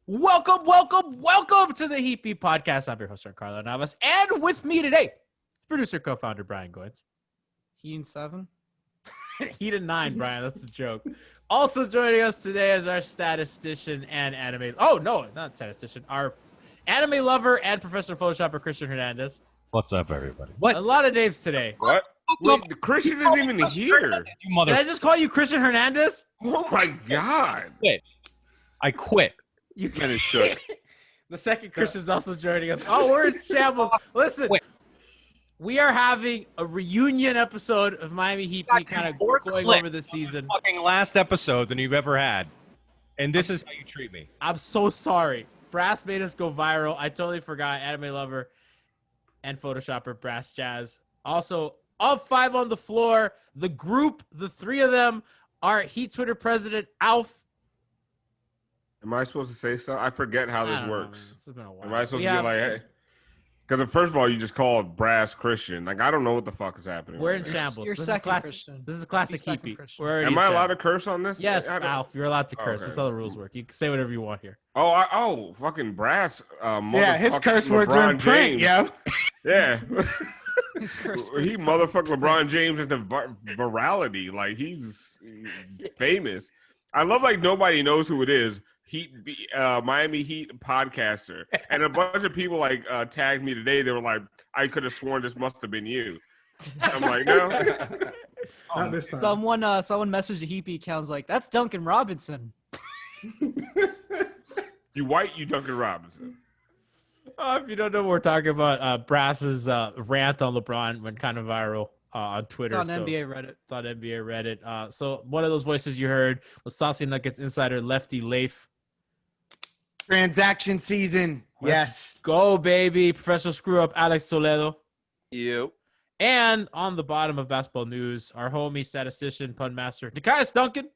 Welcome to the Heat Beat Podcast. I'm your host, Giancarlo Navas, and with me today, producer, co-founder Brian Goins. Heat and 7? Heat and 9, Brian. That's the joke. Also joining us today is our statistician and anime. Oh no, not statistician. Our anime lover and professional photoshopper, Christian Hernandez. What's up, everybody? What? A lot of names today. What? Wait, Christian isn't even here. You mother. Did I just call you Christian Hernandez? Oh my god! I quit. He's kind of shook. The second Christian's also joining us. Oh, we're in shambles. Listen, we are having a reunion episode of Miami Heat Beat, kind of going over the season. Fucking last episode than you've ever had, and this is how you treat me. I'm so sorry. Brass made us go viral. I totally forgot. Anime lover and photoshopper BrassJazz. Also, of 5 on the floor, the group, the 3 of them are Heat Twitter president Alf. Am I supposed to say stuff? I forget how this works. This has been a while. Am I supposed to be like, hey? Because first of all, you just called Brass Christian. Like, I don't know what the fuck is happening. We're in shambles. You're this second is classic. Christian. This is classic Heat Beat. Am I allowed to curse on this? Yes, Alf. You're allowed to curse. Okay. That's how the rules work. You can say whatever you want here. Fucking Brass. Yeah, his curse words are in print, yo. Yeah. His curse He motherfucked LeBron James into virality. Like, he's famous. I love, like, nobody knows who it is. Miami Heat podcaster. And a bunch of people, like, tagged me today. They were like, I could have sworn this must have been you. I'm like, no. Not this time. Someone messaged the Heat Beat accounts like, that's Duncan Robinson. You white, you Duncan Robinson. If you don't know what we're talking about, Brass's rant on LeBron went kind of viral on Twitter. It's on NBA Reddit. It's on NBA Reddit. So one of those voices you heard was Saucy Nuggets insider Lefty Leif. Transaction season. Yes. Go, baby. Professional screw-up Alex Toledo. Yep. And on the bottom of basketball news, our homie statistician, pun master, Nekias Duncan.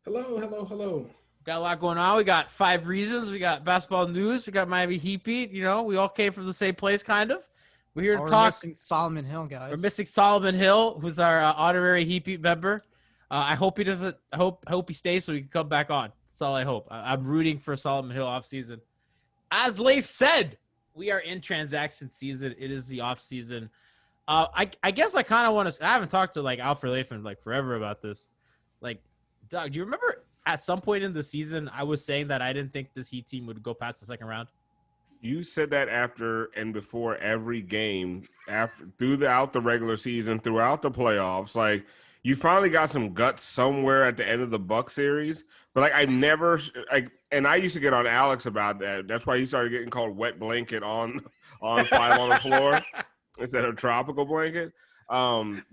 Hello. Got a lot going on. We got 5 reasons. We got basketball news. We got Miami Heat Beat. You know, we all came from the same place, kind of. We're here to talk. We're missing Solomon Hill, guys. We're missing Solomon Hill, who's our honorary Heat Beat member. I hope he doesn't. I hope he stays so he can come back on. That's all I hope. I'm rooting for Solomon Hill off season. As Leif said, we are in transaction season. It is the off season. I guess I kind of want to. I haven't talked to like Alfred Leif in like forever about this. Like, Doug, do you remember at some point in the season I was saying that I didn't think this Heat team would go past the second round? You said that after and before every game, throughout the regular season, throughout the playoffs. Like, you finally got some guts somewhere at the end of the Buck series. But like, I never like, and I used to get on Alex about that. That's why he started getting called wet blanket on 5 on the floor instead of tropical blanket.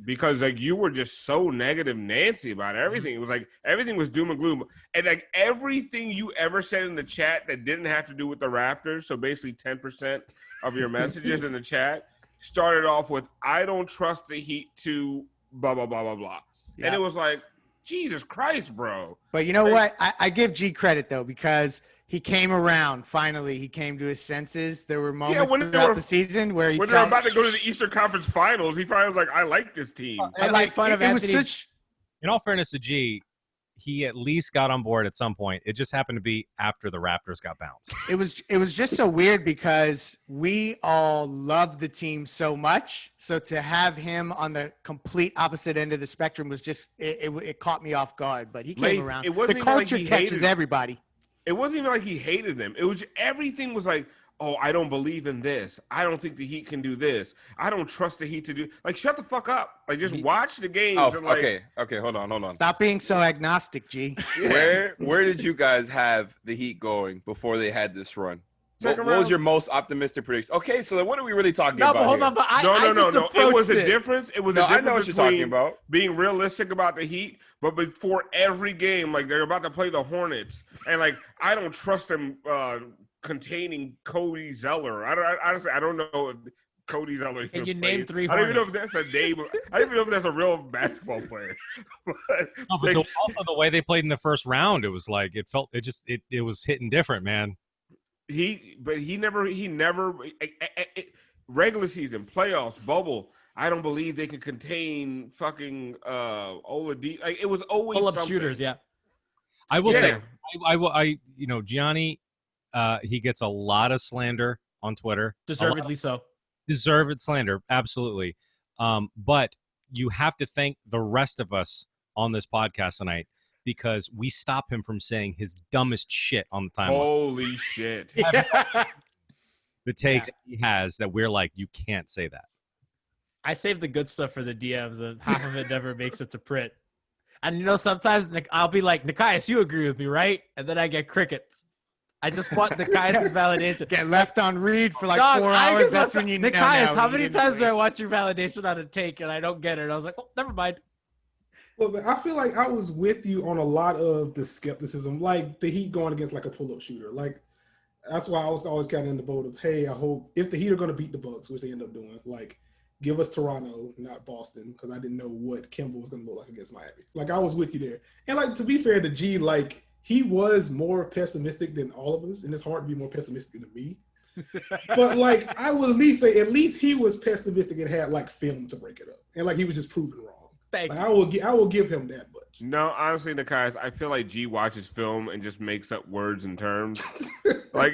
Because like you were just so negative Nancy about everything. It was like everything was doom and gloom. And like everything you ever said in the chat that didn't have to do with the Raptors, so basically 10% of your messages in the chat started off with, I don't trust the Heat to blah, blah, blah, blah, blah. Yeah. And it was like, Jesus Christ, bro. But you know what? I give G credit, though, because he came around. Finally, he came to his senses. There were moments throughout the season where he when they were about to go to the Eastern Conference Finals, he finally was like, I like this team. I like fun of Anthony. In all fairness to G, he at least got on board at some point. It just happened to be after the Raptors got bounced. It was just so weird because we all love the team so much. So to have him on the complete opposite end of the spectrum was just it caught me off guard. But he came around. The culture catches everybody. It wasn't even like he hated them. It was everything was like, oh, I don't believe in this. I don't think the Heat can do this. I don't trust the Heat to do. Like, shut the fuck up. Like, just watch the games. Oh, and like, okay. Hold on. Stop being so agnostic, G. Where did you guys have the Heat going before they had this run? What was your most optimistic prediction? Okay, so then what are we really talking about? No, but hold on. But no. It was a difference. It was a difference I know what you're talking about. Being realistic about the Heat, but before every game, like they're about to play the Hornets, and like I don't trust them containing Cody Zeller. I don't know if Cody Zeller. Can you name 3 Hornets? I don't even know if that's a name. I don't even know if that's a real basketball player. But also the way they played in the first round, it was like it was hitting different, man. He never regular season, playoffs, bubble. I don't believe they can contain fucking Oladipo. Like, it was always pull up something. shooters. Yeah, I will say, I Gianni He gets a lot of slander on Twitter. Deservedly so. Deserved slander, absolutely. But you have to thank the rest of us on this podcast tonight because we stop him from saying his dumbest shit on the timeline. Holy shit. The takes he has that we're like, you can't say that. I save the good stuff for the DMs, and half of it never makes it to print. And sometimes I'll be like, Nekias, you agree with me, right? And then I get crickets. I just want Nekias' validation. Get left on read for like Dog, 4 I hours. just That's want when you Nekias, know. how many times do I watch your validation on a take and I don't get it? And I was like, oh, never mind. Look, man, I feel like I was with you on a lot of the skepticism, like the Heat going against like a pull-up shooter. Like that's why I was always kind of in the boat of, hey, I hope if the Heat are going to beat the Bucks, which they end up doing, like give us Toronto, not Boston, because I didn't know what Kemba was going to look like against Miami. Like I was with you there, and like to be fair to G, like he was more pessimistic than all of us, and it's hard to be more pessimistic than me. But like I would at least say, at least he was pessimistic and had like film to break it up, and like he was just proven wrong. Thank Like, you. I will give him that much. No, honestly, Nekias, I feel like G watches film and just makes up words and terms. like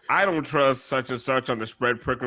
I don't trust such and such on the spread pick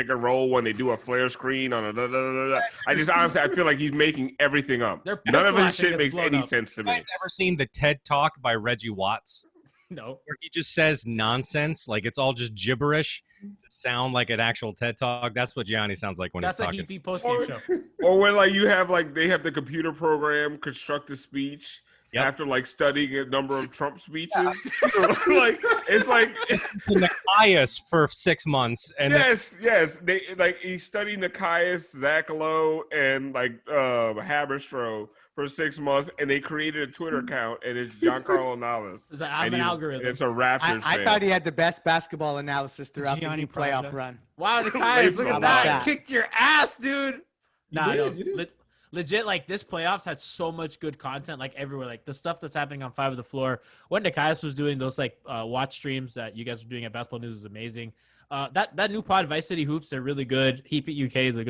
and roll when they do a flare screen on a da, da, da, da. I just honestly, I feel like he's making everything up. None of his shit makes any sense to You guys me. ever seen the TED Talk by Reggie Watts? No. Where he just says nonsense, like it's all just gibberish to sound like an actual TED Talk. That's what Gianni sounds like when That's he's a talking. Heat post-game show. Or when like you have like they have the computer program construct a speech Yep. after like studying a number of Trump speeches. like it's like To Nekias for 6 months, and yes. They like he studied Nekias, Zach Lowe, and like Haberstroh for 6 months, and they created a Twitter account, and it's Giancarlo Navas. I'm And an he- algorithm. It's a Raptors I fan. thought he had the best basketball analysis throughout Gianni the Heat playoff Project. run. Wow, Nekias, look How at about that. that? Kicked your ass, dude. Nah, did, no. you did. Legit, like this playoffs had so much good content, like everywhere. Like the stuff that's happening on 5 of the Floor. When Nekias was doing those like watch streams that you guys were doing at Basketball News is amazing. That new pod, Vice City Hoops, they're really good. Heat UK is like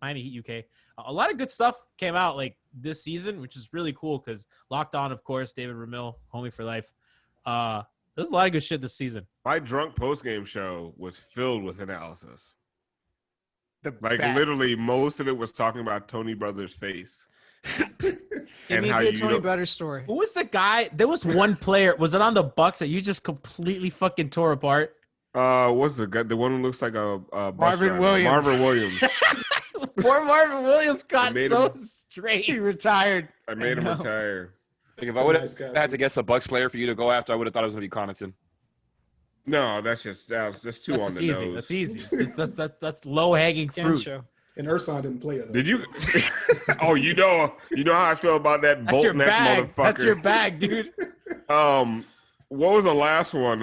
Miami Heat UK. A lot of good stuff came out like this season, which is really cool because Locked On, of course, David Ramil, homie for life. There's a lot of good shit this season. My drunk postgame show was filled with analysis. The Like best. literally, most of it was talking about Tony Brothers' face. Give And me how the you Tony don't- Brothers story. Who was the guy? There was one player. Was it on the Bucks that you just completely fucking tore apart? What's the guy? The one who looks like a bus Marvin driver. Williams. Marvin Williams. Poor Marvin Williams got made so him- straight. He retired. I made him know. retire. Like, if I would have Nice guy, had to too. guess a Bucks player for you to go after, I would have thought it was going to be Connaughton. No, that's too That's on just the easy. nose. That's easy. That's low hanging Game fruit. show. And Ursan didn't play it. Did you? Oh, you know how I feel about that That's your bolt neck bag. motherfucker. That's your bag, dude. What was the last one?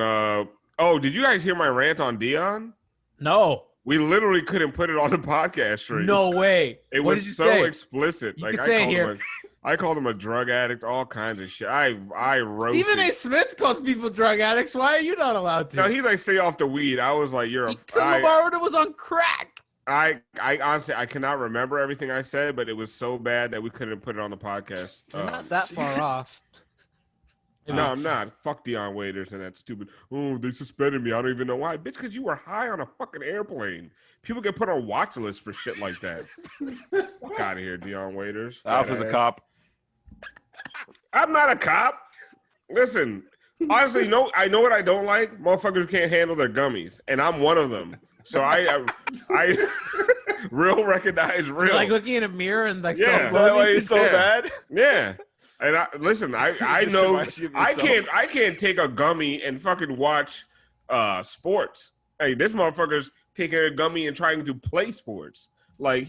Did you guys hear my rant on Dion? No, We literally couldn't put it on the podcast stream. no way. It What did was you so say? explicit. You Like can say it here. I called him a drug addict, all kinds of shit. I roasted. Stephen A. Smith calls people drug addicts. Why are you not allowed to? No, he's like, stay off the weed. I was like, you're a. Lamar was on crack. I honestly, I cannot remember everything I said, but it was so bad that we couldn't put it on the podcast. You're not that far off. No, I'm not. Fuck Dion Waiters and that stupid. Oh, they suspended me. I don't even know why, bitch. Because you were high on a fucking airplane. People get put on watch lists for shit like that. Fuck out of here, Dion Waiters. Alpha's a cop. I'm not a cop. Listen, honestly, no. I know what I don't like. Motherfuckers who can't handle their gummies, and I'm one of them. So I real recognize real. You're like looking in a mirror and like Yeah. Is that why you're self-loathing. so Yeah. bad? Yeah. And listen, I Just know reminds you of yourself. I can't take a gummy and fucking watch sports. Hey, this motherfucker's taking a gummy and trying to play sports. Like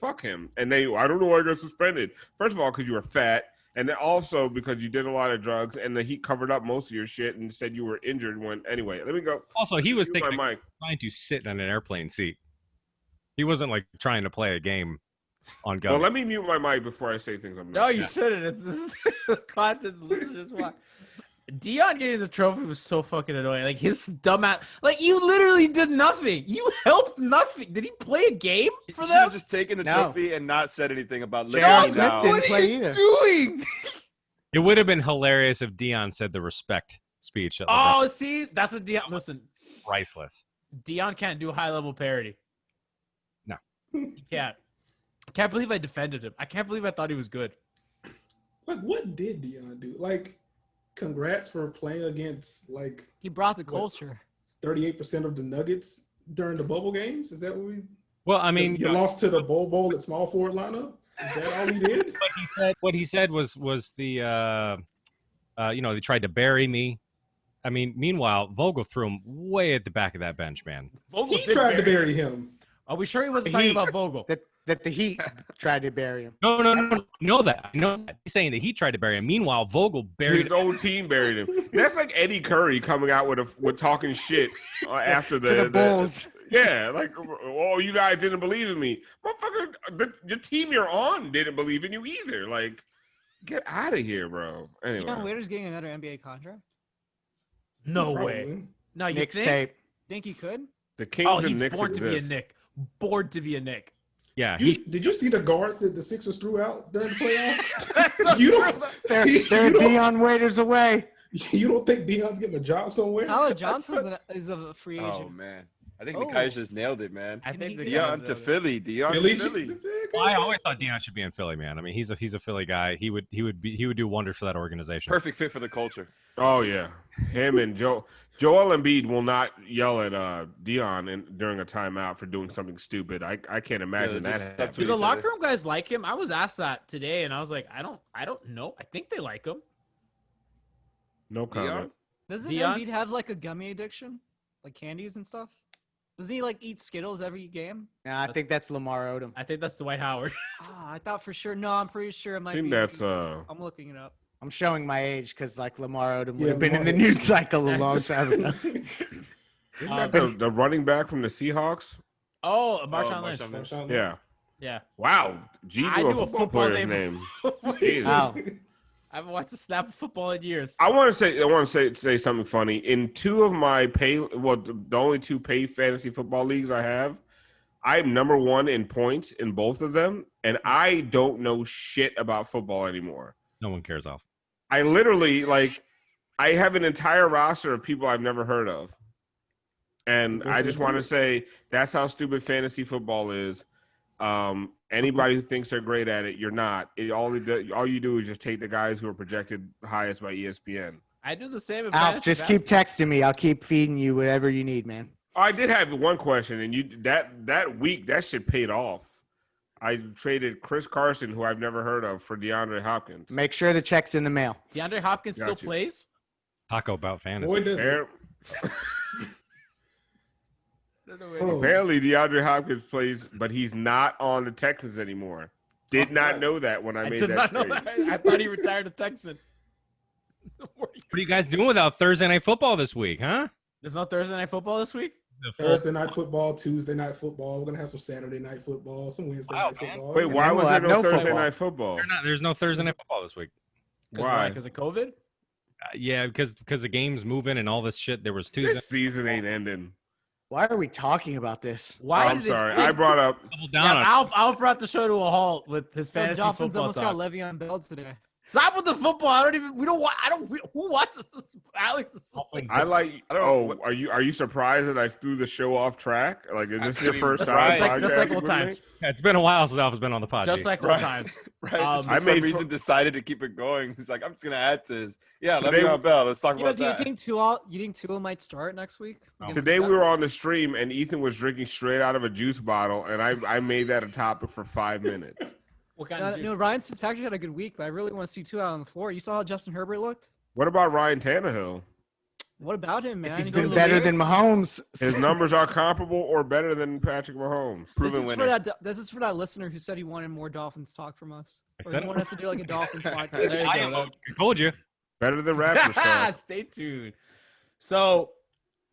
fuck him. And I don't know why I got suspended. First of all, because you were fat, and then also because you did a lot of drugs, and the Heat covered up most of your shit and said you were injured. Anyway, let me go. Also, he was Mute thinking, my mic. trying to sit in an airplane seat. He wasn't like trying to play a game on Well, go. let me mute my mic before I say things. I'm No, you shouldn't. This is the content the listeners want. Dion getting the trophy was so fucking annoying. Like his dumbass. Like you literally did nothing. You helped nothing. Did he play a game for You should them? have just taken the No. trophy and not said anything about J.R. living Smith now. didn't What are play you either. doing? It would have been hilarious if Dion said the respect speech. At Oh, see, that's what Dion. Listen, priceless. Dion can't do high level parody. No. He can't. I can't believe I defended him. I can't believe I thought he was good. Like, what did Dion do? Like, congrats for playing against like He brought the culture. 38% of the Nuggets during the bubble games. Is that what we? Well, I mean, you lost to the Bowl at small forward lineup. Is that all he did? What he said was the they tried to bury me. I mean, meanwhile, Vogel threw him way at the back of that bench, man. Vogel He tried to bury him. Are we sure he wasn't talking about Vogel? That the Heat tried to bury him. No. I know that. He's saying that he tried to bury him. Meanwhile, Vogel buried His own team buried him. That's like Eddie Curry coming out with talking shit after the Bulls. Yeah, like, oh, you guys didn't believe in me. Motherfucker, the team you're on didn't believe in you either. Like, get out of here, bro. Anyway. Deion Waiters getting another NBA contract? No Probably. way. No, you Knicks think? tape. Think he could? The Kings Oh, and he's Knicks born to be a exist. Nick. Born to be a Nick. Yeah, Did you see the guards that the Sixers threw out during the playoffs? That's so You true. don't- They're you don't- Dion Waiters away. You don't think Dion's getting a job somewhere? Tyler Johnson is a free agent. Oh man, I think Oh. Nekias just nailed it, man. I think the Dion guys to are- Philly. Dion to Philly? Philly. I always thought Deion should be in Philly, man. I mean, he's a Philly guy. He would do wonders for that organization. Perfect fit for the culture. Oh yeah, him and Joel Embiid will not yell at Dion during a timeout for doing something stupid. I can't imagine they'll that just happening. step Do to the each locker other. room guys like him? I was asked that today, and I was like, I don't know. I think they like him. No comment. Dion? Doesn't Dion? Embiid have like a gummy addiction? Like candies and stuff? Doesn't he like eat Skittles every game? Yeah, I think that's Lamar Odom. I think that's Dwight Howard. I thought for sure. No, I'm pretty sure it I might think be. that's I'm looking it up. I'm showing my age because like Lamar Odom would Yeah, have been in Lamar the Odom. news cycle a long time ago. Isn't that the running back from the Seahawks? Oh, Marshawn Marshawn Lynch. Lynch. Yeah. Yeah. Wow. G I knew a knew a football football player's name. name. Jesus. Wow. I haven't watched a snap of football in years. I want to say something funny. In two of my the only two paid fantasy football leagues I have, I'm number one in points in both of them, and I don't know shit about football anymore. No one cares, Alf. I literally I have an entire roster of people I've never heard of, and I just want to say that's how stupid fantasy football is. Anybody who thinks they're great at it, you're not. All you do is just take the guys who are projected highest by ESPN. I do the same. in Alf, fantasy just keep basketball. texting me. I'll keep feeding you whatever you need, man. I did have one question, and that week that shit paid off. I traded Chris Carson, who I've never heard of, for DeAndre Hopkins. Make sure the check's in the mail. DeAndre Hopkins still Gotcha. plays. Taco about fantasy. Boy, does it. Air- Oh. Apparently, DeAndre Hopkins plays, but he's not on the Texans anymore. Did not know that when I I made did that not know trade. that. I thought he retired a Texan. What are you guys doing without Thursday night football this week, huh? There's no Thursday night football this week. The full- Thursday night football, Tuesday night football. We're gonna have some Saturday night football, some Wednesday Wow, night man. football. Wait, why then was we'll there have no no Thursday football. night football? There's no Thursday night football this week. Why? Because of COVID. Yeah, because the game's moving and all this shit. There was Tuesday. This season ain't ending. Why are we talking about this? Why? I'm did it- sorry. like, I brought up. Double yeah, down on Alf brought the show to a halt with his The fantasy Dolphins football almost talk. got Le'Veon Bell today. Stop with the football. I don't even. We don't watch. I don't. Who watches this? Alex is just like. I like. I don't know. Are you surprised that I threw the show off track? Like, is this I your mean, first just time? just like podcasting old with times. me? Yeah, it's been a while since Alf has been on the pod. Just G. like old Right. times. Right. Um, Just I for some made reason fun- decided to keep it going. He's like, I'm just gonna add to this. Yeah, Today- Le'Veon Bell. Let's talk You know, about do you that. think Tua might start next week? against Today the we were Jets? on the stream and Ethan was drinking straight out of a juice bottle, and I made that a topic for 5 minutes. What kind of No, juice? Ryan Fitzpatrick had a good week, but I really want to see Tua out on the floor. You saw how Justin Herbert looked? What about Ryan Tannehill? What about him, man? He's He's been been better than Mahomes. His numbers are comparable or better than Patrick Mahomes. This Proven is winner. this is for that listener who said he wanted more Dolphins talk from us. I Or said he it. wanted us to do like a Dolphins podcast. There you go. I told you. Better than Raptors stuff. Stay tuned. So,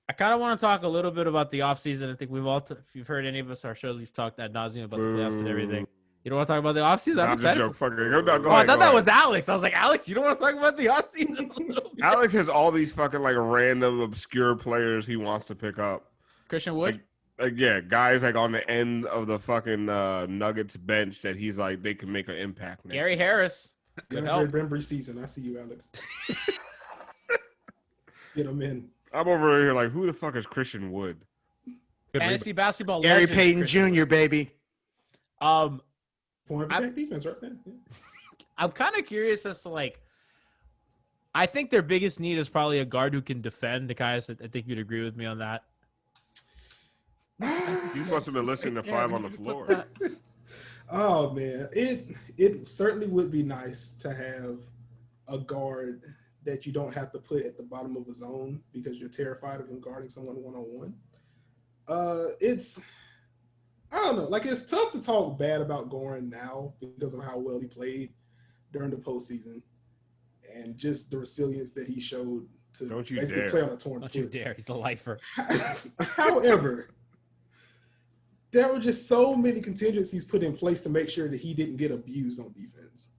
I kind of want to talk a little bit about the offseason. I think we've all, if you've heard any of us, our shows, we've talked ad nauseum about the playoffs and everything. You don't want to talk about the offseason? I'm I'm just excited. joking. Fuck it. Go Oh, I ahead, thought go that ahead. was Alex. I was like, Alex, you don't want to talk about the offseason a little bit? Alex has all these fucking like random obscure players he wants to pick up. Christian Wood? Like yeah, guys like on the end of the fucking Nuggets bench that he's like they can make an impact. next Gary year. Harris. Good help. DeAndre Bembry season. I see you, Alex. Get him in. I'm over here like, who the fuck is Christian Wood? Good Fantasy basketball Gary legend, Payton Christian. Jr., baby. Point of attack defense, right there. Yeah. I'm kind of curious as to like. I think their biggest need is probably a guard who can defend. Nekias, I think you'd agree with me on that. You must have been listening to Five on the Floor. Oh man, it certainly would be nice to have a guard that you don't have to put at the bottom of a zone because you're terrified of him guarding someone one-on-one. I don't know. Like, it's tough to talk bad about Goran now because of how well he played during the postseason and just the resilience that he showed to basically play on a torn foot. Don't you dare. He's a lifer. However, there were just so many contingencies put in place to make sure that he didn't get abused on defense.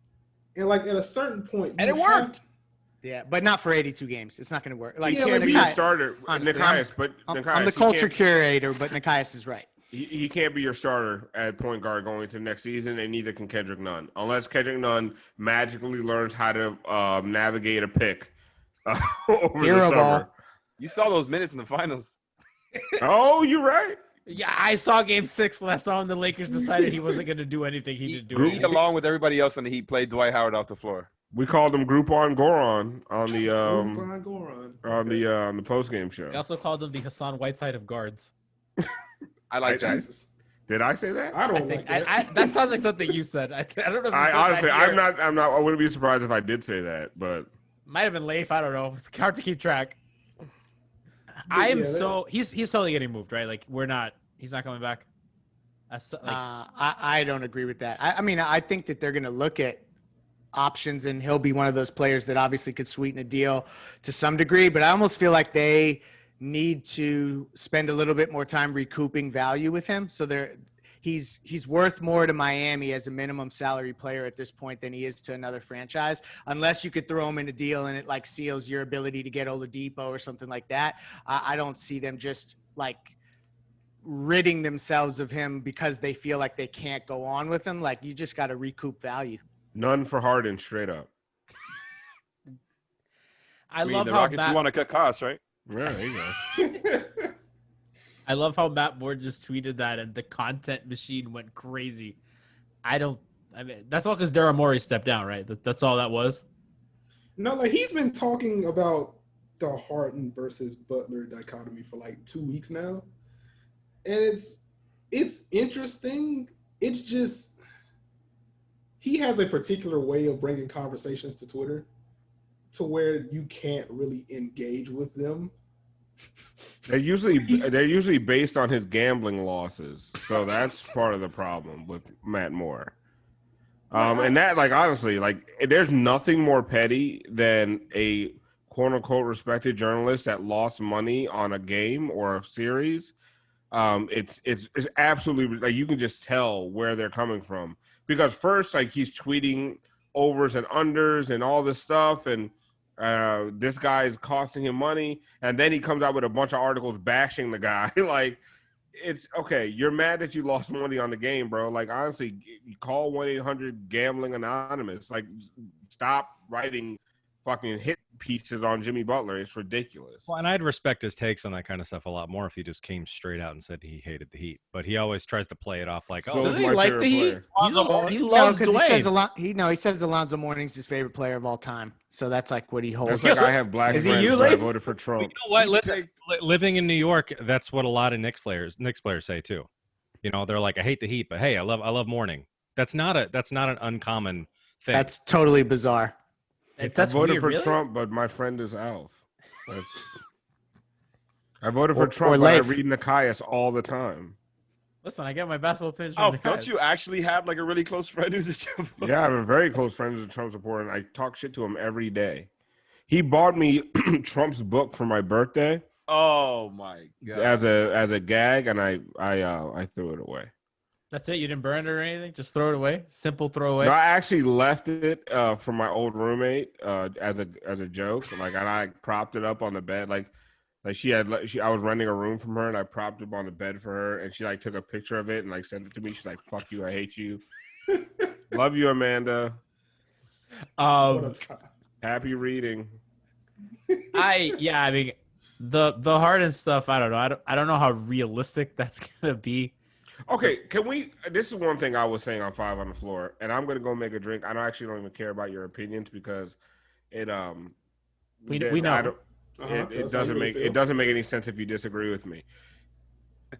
And, like, at a certain point... And it worked! Yeah, but not for 82 games. It's not going to work. Like, He can't be your starter, honestly, Nekias. I'm the culture curator, but Nekias is right. He can't be your starter at point guard going into next season, and neither can Kendrick Nunn. Unless Kendrick Nunn magically learns how to navigate a pick over the summer. You saw those minutes in the finals. Oh, you're right. Yeah, I saw Game 6 last time. The Lakers decided he wasn't going to do anything. He didn't do He, it. along with everybody else on the Heat, played Dwight Howard off the floor. We called him Groupon Goron on the Goran. on the post game show. We also called him the Hassan Whiteside of guards. I like that. Jesus. Did I say that? I I don't think like that. that sounds like something you said. I don't know. If you I said honestly, that here. I'm not. I wouldn't be surprised if I did say that, but Might have been Leif. I don't know. It's hard to keep track. I am yeah, he's totally getting moved, right? Like he's not coming back. I don't agree with that. I mean, I think that they're going to look at options, and he'll be one of those players that obviously could sweeten a deal to some degree. But I almost feel like they need to spend a little bit more time recouping value with him. So he's worth more to Miami as a minimum salary player at this point than he is to another franchise, unless you could throw him in a deal and it like seals your ability to get Oladipo or something like that. I don't see them just like ridding themselves of him because they feel like they can't go on with him. Like, you just got to recoup value. none for Harden straight up. I mean, love the how Rockets do want to cut costs, right? Yeah, there you go. I love how Matt Moore just tweeted that and the content machine went crazy. I mean, that's all because Daryl Morey stepped down, right? That's all that was. No, like, he's been talking about the Harden versus Butler dichotomy for like 2 weeks now. And it's interesting. It's just, he has a particular way of bringing conversations to Twitter to where you can't really engage with them. They're usually based on his gambling losses, so that's part of the problem with Matt Moore. And that, like, honestly, like, there's nothing more petty than a quote unquote respected journalist that lost money on a game or a series. It's absolutely, like, you can just tell where they're coming from, because first, like, he's tweeting overs and unders and all this stuff, and this guy is costing him money, and then he comes out with a bunch of articles bashing the guy. Like, it's okay. You're mad that you lost money on the game, bro. Like, honestly, you call 1-800-GAMBLING Anonymous. Like, stop writing fucking hit pieces on Jimmy Butler. It's ridiculous. Well, and I'd respect his takes on that kind of stuff a lot more if he just came straight out and said he hated the Heat. But he always tries to play it off like, So oh, is Doesn't he my like favorite the Heat? player. He loves because Dwayne. he says Alonzo Mourning's his favorite player of all time. So that's like what he holds. That's like I have black Is he friends, you, so I Leif? voted for Trump. you know what? Listen, living in New York, that's what a lot of Knicks players say too. You know, they're like, I hate the Heat, but hey, I love Mourning. That's not an uncommon thing. That's totally bizarre. That's I voted weird, for really? Trump, but my friend is Alf. I voted for Or Trump, but I Leif. read Nekias all the time. Listen, I get my basketball opinions from Oh, the don't guys. you actually have like a really close friend who's a Trump? Yeah, I'm a very close friend with Trump supporter, and I talk shit to him every day. He bought me Trump's book for my birthday Oh my god! as a gag, and I threw it away. That's it? You didn't burn it or anything? Just throw it away? Simple throwaway? No, I actually left it from my old roommate as a joke. Like, and I propped it up on the bed. Like I was renting a room from her, and I propped it up on the bed for her, and she like took a picture of it and like sent it to me. She's like, "Fuck you, I hate you, love you, Amanda, What a time. happy reading." I mean, the Harden stuff. I don't know. I don't know how realistic that's gonna be. Okay, can we? This is one thing I was saying on 5 on the floor, and I'm gonna go make a drink. I don't even care about your opinions because it we know. It doesn't make any sense if you disagree with me.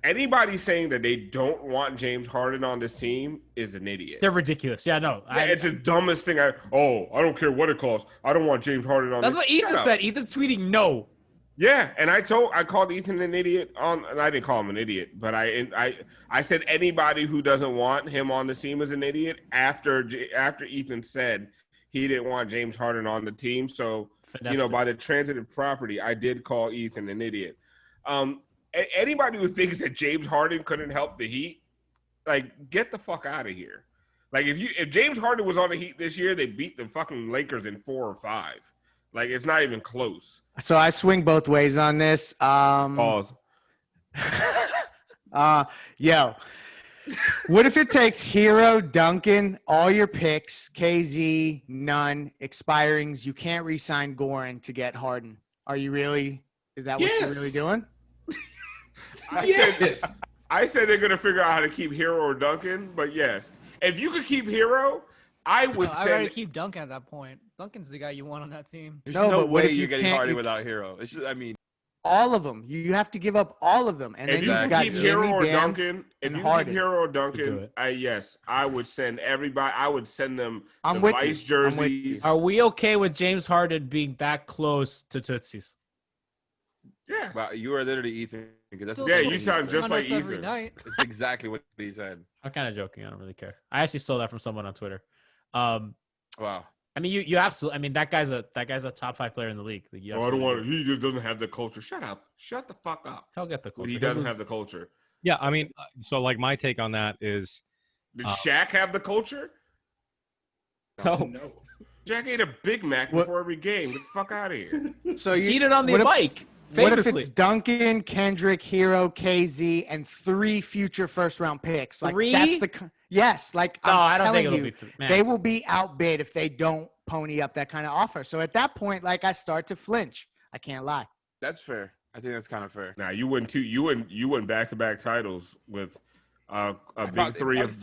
Anybody saying that they don't want James Harden on this team is an idiot. They're ridiculous. Yeah, no. It's the dumbest thing. I don't care what it costs. I don't want James Harden on. That's what Ethan said. Ethan's tweeting no. Yeah, and I called Ethan an idiot and I didn't call him an idiot, but I said anybody who doesn't want him on the team is an idiot after Ethan said he didn't want James Harden on the team. So by the transitive property, I did call Ethan an idiot. Anybody who thinks that James Harden couldn't help the Heat, like, get the fuck out of here. Like, if James Harden was on the Heat this year, they beat the fucking Lakers in 4 or 5. Like, it's not even close. So I swing both ways on this. Pause. Yo, what if it takes Hero, Duncan, all your picks, KZ, none, expirings, you can't re-sign Goran to get Harden? Are you really? Is that what you're really doing? I said they're gonna figure out how to keep Hero or Duncan, but yes, if you could keep Hero, I would I'd rather keep Duncan at that point. Duncan's the guy you want on that team. There's no way you're getting Harden without Hero. It's just, I mean, all of them. You have to give up all of them, and if then you you've can got keep Hero or Bam, Duncan, if you can Harden. keep Hero or Duncan, I would send everybody. I would send them the with Vice you. jerseys. Are we okay with James Harden being that close to Tootsie's? Yes. wow, you are literally Ethan. That's Yeah, you sound just like every Ethan. night. It's exactly what he said. I'm kind of joking. I don't really care. I actually stole that from someone on Twitter. Wow. I mean, you absolutely. I mean, that guy's a top 5 player in the league. Like, I don't want. He just doesn't have the culture. Shut up. Shut the fuck up. He'll get the culture. He doesn't have the culture. Yeah, I mean, so like my take on that is, Did Shaq have the culture? No. Jack ate a Big Mac before every game. Get the fuck out of here. So you cheated on the mic. What if Famously. it's Duncan, Kendrick, Hero, KZ, and 3 future first-round picks? Like 3? that's the yes. Like No, I don't telling think it'll you, be 3. Man. they will be outbid if they don't pony up that kind of offer. So at that point, like I start to flinch. I can't lie. That's fair. I think that's kind of fair. Now you win back-to-back titles with a big 3 of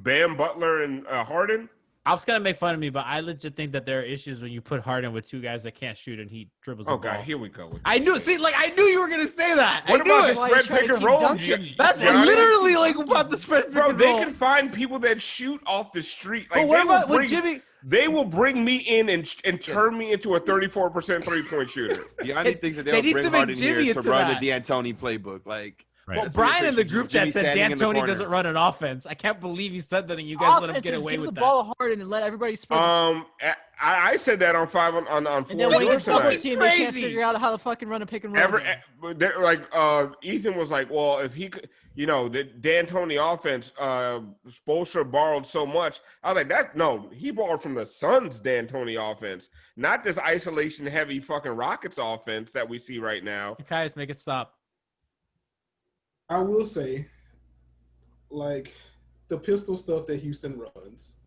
Bam, Butler, and Harden. I was gonna make fun of me, but I legit think that there are issues when you put Harden with 2 guys that can't shoot and he dribbles the ball. God, here we go. I knew. See, like I knew you were gonna say that. What I knew about it. the spread pick and roll? That's literally like about the spread pick Bro, and they roll. can find people that shoot off the street. Like, But what about with Jimmy? They will bring me in and turn me into a 34% three-point shooter. Gianni thinks that They they'll need bring to make Harden Jimmy here to into run that. the D'Antoni playbook. Like, right. Well, that's what Brian in the group Jimmy chat said standing in the D'Antoni corner. doesn't run an offense. I can't believe he said that, and you guys let him get away give with the that. ball to Harden and let everybody spread. I said that on 5 on and 4 then when you're Sports double tonight. team, they can't Crazy. figure out how to fucking run a pick and roll. Ethan was like, well, if he could, the D'Antoni offense, Spoelstra borrowed so much. I was like, he borrowed from the Suns' D'Antoni offense, not this isolation heavy fucking Rockets offense that we see right now. Guys, make it stop. I will say, like, the pistol stuff that Houston runs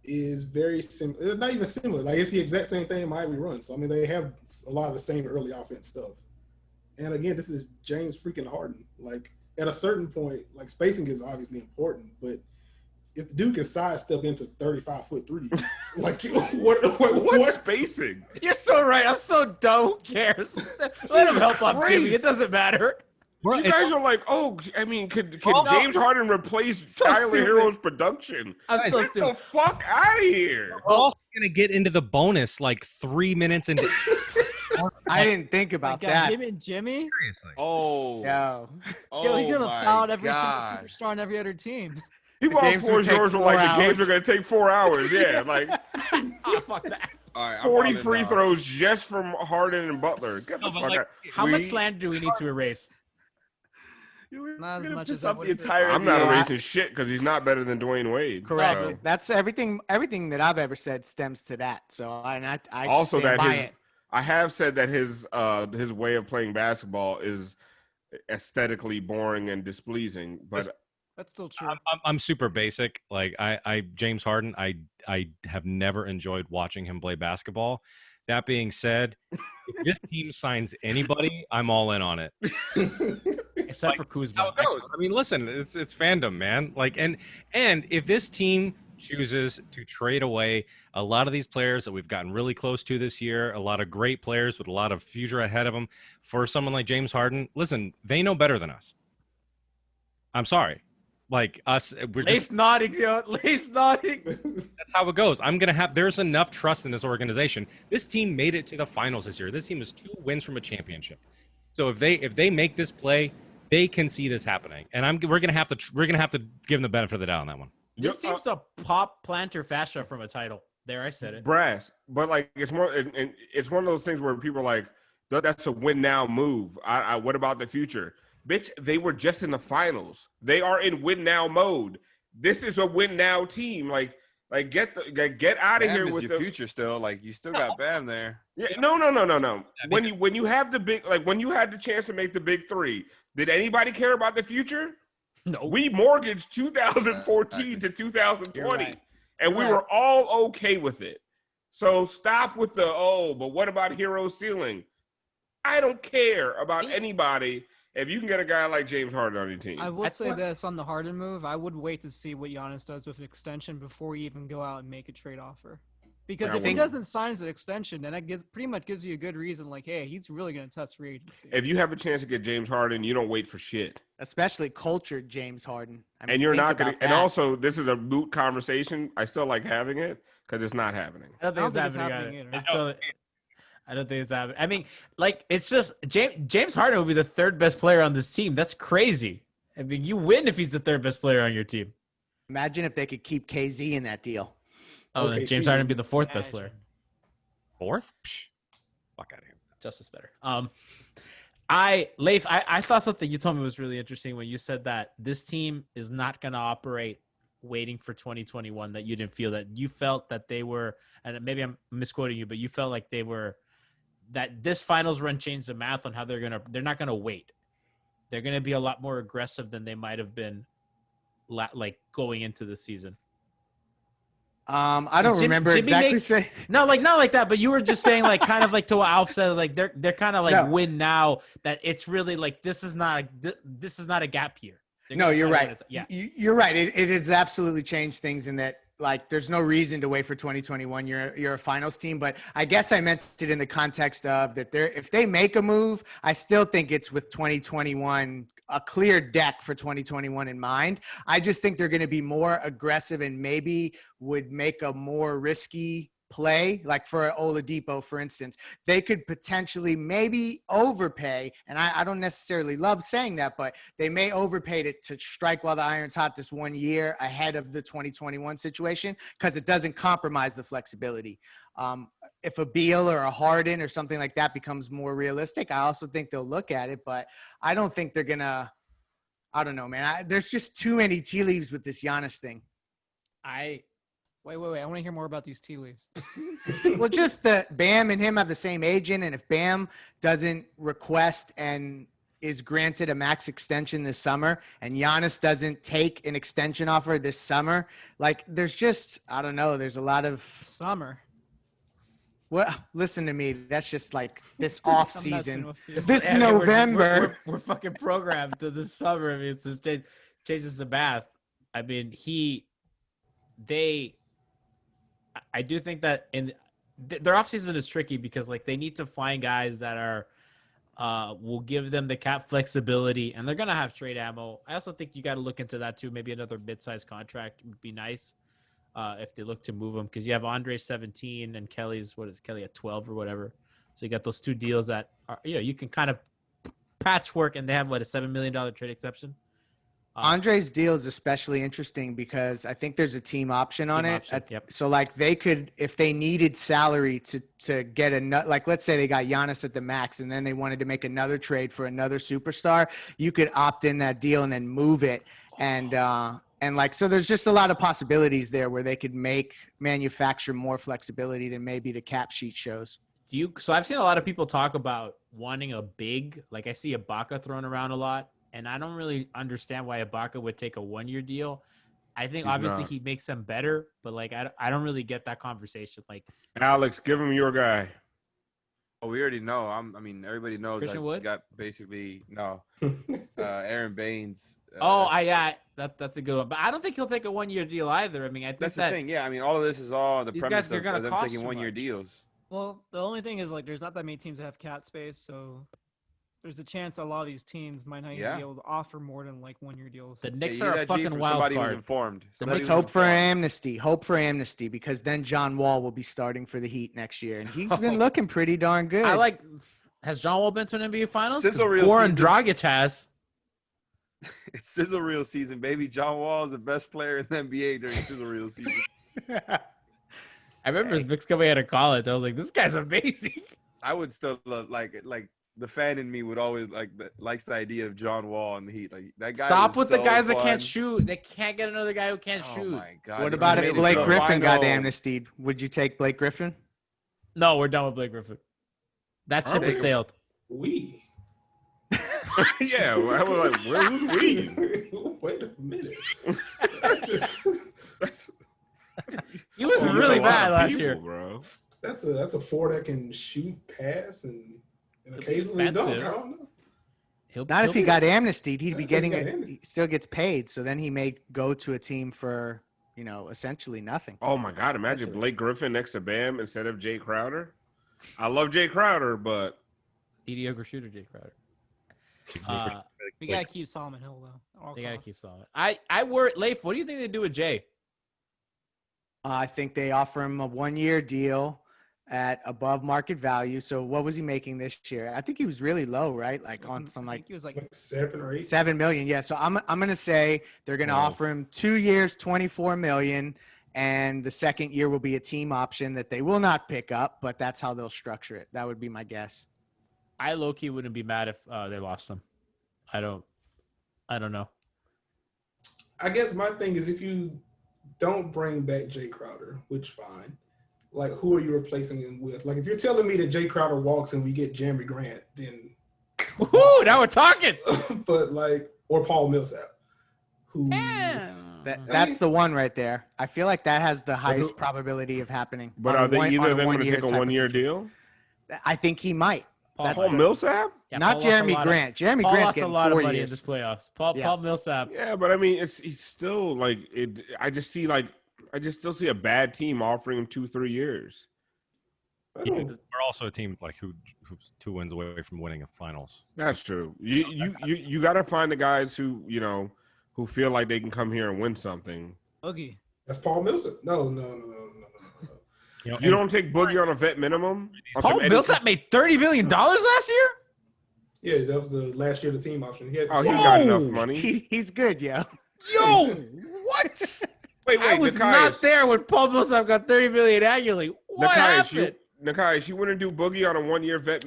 is very similar. Not even similar. Like, it's the exact same thing Miami runs. I mean, they have a lot of the same early offense stuff. And again, this is James freaking Harden. Like, at a certain point, like, spacing is obviously important, but if the dude can sidestep into 35-foot threes, like, what spacing? You're so right. I'm so dumb. Who cares? Let him help off Jimmy. It doesn't matter. You guys are like, could James Harden replace Tyler stupid. Hero's production? I'm so Get the stupid. fuck out of here. We're also gonna get into the bonus like 3 minutes into. I didn't think about that. Him and Jimmy. Seriously. Oh. Yo. Yo, he's gonna my foul out every God. single superstar on every other team. People on games would take yours were 4 like, the games hours. are going to take 4 hours. Yeah, like Oh, fuck that. All right, I'm 40 all in free now. throws just from Harden and Butler. Get the No, but fuck like, out. How much slander do we need to erase? Not as You're gonna much piss as I off would the if it- entire I'm not NBA. erasing shit because he's not better than Dwayne Wade. Correct. So. That's everything that I've ever said stems to that. So I Also, stand that by his, it. I have said that his way of playing basketball is aesthetically boring and displeasing. But That's still true. I'm super basic. Like I James Harden, I have never enjoyed watching him play basketball. That being said, if this team signs anybody, I'm all in on it. Except for Kuzma. How it goes. I mean, listen, it's fandom, man. Like, and if this team chooses to trade away a lot of these players that we've gotten really close to this year, a lot of great players with a lot of future ahead of them, for someone like James Harden, listen, they know better than us. I'm sorry. Like us, we're Leif's just nodding, yo. Leif's nodding. that's how it goes. There's enough trust in this organization. This team made it to the finals this year. This team is 2 wins from a championship. So if they make this play, they can see this happening. And we're gonna have to give them the benefit of the doubt on that one. This seems a pop planter fascia from a title. There, I said it. Brass, but like it's more, and it's one of those things where people are like, that's a win now move. What about the future? Bitch, they were just in the finals. They are in win now mode. This is a win now team. Like get out of here with your the future still. Like you still got Bam there. Yeah, no. When you have the big, like when you had the chance to make the big 3, did anybody care about the future? No. We mortgaged 2014 to 2020, right. and we were all okay with it. So stop with but what about hero ceiling? I don't care about anybody. If you can get a guy like James Harden on your team. I will say this on the Harden move. I would wait to see what Giannis does with an extension before you even go out and make a trade offer. Because if he doesn't sign as an extension, then that pretty much gives you a good reason, like, hey, he's really going to test free agency. If you have a chance to get James Harden, you don't wait for shit. Especially cultured James Harden. I mean, And you're think not going about to – and that. also, this is a moot conversation. I still like having it because it's not happening. I don't think it's happening either. I don't think it's happening. I mean, like, it's just James Harden would be the 3rd best player on this team. That's crazy. I mean, you win if he's the 3rd best player on your team. Imagine if they could keep KZ in that deal. Oh, then James Harden would be the 4th best player. 4th? Psh, fuck out of here. Justice better. Leif, I thought something you told me was really interesting when you said that this team is not going to operate waiting for 2021, that you didn't feel that. You felt that they were, and maybe I'm misquoting you, but you felt like they were, that this finals run changed the math on how they're not going to wait. They're going to be a lot more aggressive than they might have been like going into the season. I don't remember Jimmy exactly saying. No, like not like that, but you were just saying like kind of like to what Alf said, like they're kind of like win now, that it's really like this is not a gap year. No, you're right. You're right. It has absolutely changed things in that, like, there's no reason to wait for 2021. You're a finals team, but I guess I meant it in the context of that if they make a move, I still think it's with 2021, a clear deck for 2021 in mind. I just think they're going to be more aggressive and maybe would make a more risky play, like for Oladipo, for instance. They could potentially maybe overpay, and I don't necessarily love saying that, but they may overpay to strike while the iron's hot this 1 year ahead of the 2021 situation, because it doesn't compromise the flexibility. If a Beal or a Harden or something like that becomes more realistic, I also think they'll look at it, but I don't think they're gonna. I don't know, man. There's just too many tea leaves with this Giannis thing. Wait. I want to hear more about these tea leaves. Well, just that Bam and him have the same agent, and if Bam doesn't request and is granted a max extension this summer, and Giannis doesn't take an extension offer this summer, like there's just, I don't know, there's a lot of summer. Well, listen to me. That's just like this off season. This November. We're fucking programmed to this summer. I mean, it's just changes the math. I mean, I do think that their offseason is tricky because like they need to find guys that will give them the cap flexibility, and they're gonna have trade ammo. I also think you got to look into that too. Maybe another mid-sized contract would be nice if they look to move them, because you have Andre 17 and Kelly at 12 or whatever. So you got those 2 deals that are, you can kind of patchwork, and they have a $7 million trade exception. Andre's deal is especially interesting because I think there's a team option on it. Yep. So like they could, if they needed salary to get like let's say they got Giannis at the max and then they wanted to make another trade for another superstar, you could opt in that deal and then move it. And like, so there's just a lot of possibilities there where they could manufacture more flexibility than maybe the cap sheet shows. So I've seen a lot of people talk about wanting a big, like I see Ibaka thrown around a lot. And I don't really understand why Ibaka would take a 1-year deal. I think obviously he makes them better, but like I don't really get that conversation. Like, Alex, give him your guy. Oh, we already know. I mean, everybody knows. Christian Wood? Got basically no. Aaron Baines. That's a good one. But I don't think he'll take a 1-year deal either. I mean, I think That's that the thing. Yeah, I mean, all of this is all the these premise guys are of gonna them cost taking too 1-year much. deals. Well, the only thing is, like, there's not that many teams that have cap space, so there's a chance a lot of these teams might not even be able to offer more than like 1-year deals. the Knicks Yeah, are you a hear that, G? fucking From wild somebody who's card. informed. Somebody Let's who's hope for amnesty. Hope for amnesty, because then John Wall will be starting for the Heat next year, and he's been looking pretty darn good. Has John Wall been to an NBA Finals? 'Cause Sizzle reel Goran season. Dragic has. It's sizzle reel season, baby. John Wall is the best player in the NBA during sizzle reel season. I remember his mix coming out of college. I was like, this guy's amazing. I would still love, like the fan in me would always likes the idea of John Wall in the Heat. Like that guy. Stop was with the so guys that fun. can't shoot. They can't get another guy who can't Oh shoot. my God. What They about just if made it Blake to the Griffin got finals. amnestied? Would you take Blake Griffin? No, we're done with Blake Griffin. That ship has sailed. We. Yeah, I was like, who's we? Wait a minute. He was He's really a lot bad of last people, year. bro. That's a four that can shoot, pass, and It'll be occasionally dunk. I expensive. don't know. Not if he got amnestied. He'd be That's if he getting got amnestied. he still gets paid, so then he may go to a team for, essentially nothing. Oh my God! Imagine Blake Griffin next to Bam instead of Jay Crowder. I love Jay Crowder, but mediocre shooter, Jay Crowder. We gotta keep Solomon Hill though. at all They gotta costs. keep Solomon. I worry, Leif. What do you think they do with Jay? I think they offer him a 1-year deal at above market value. So what was he making this year? I think he was really low, right? Like on some I like think he was like Like 7 or 8. 7 million. Yeah. So I'm gonna say they're gonna offer him 2 years, 24 million, and the second year will be a team option that they will not pick up, but that's how they'll structure it. That would be my guess. I low-key wouldn't be mad if they lost him. I don't know. I guess my thing is if you don't bring back Jay Crowder, which fine. Like, who are you replacing him with? Like, if you're telling me that Jay Crowder walks and we get Jeremy Grant, then Woohoo! Now we're talking. but like, or Paul Millsap, who That's the one right there. I feel like that has the highest probability of happening. But on are they one- either on of them going to one-year take a type of 1-year situation. deal? I think he might. That's Paul the- Millsap? Yeah, Not Paul lost a Jeremy lot of- Grant. Jeremy Paul Grant's lost a getting lot of 4 money years. in this playoffs. Paul Millsap. Yeah, but I mean, he's still like it. I just still see a bad team offering him 2-3 years. We're also a team like who's 2 wins away from winning a finals. That's true. You got to find the guys who who feel like they can come here and win something. Boogie. That's Paul Millsap. No. You don't take Boogie on a vet minimum. Paul Millsap made $30 million last year. Yeah, that was the last year of the team option. He had Oh, he got enough money. He's good, yo. Yo, what? Wait, I was not there when Paul Millsap got $30 million annually. What happened? Nikias, you want to do Boogie on a 1-year vet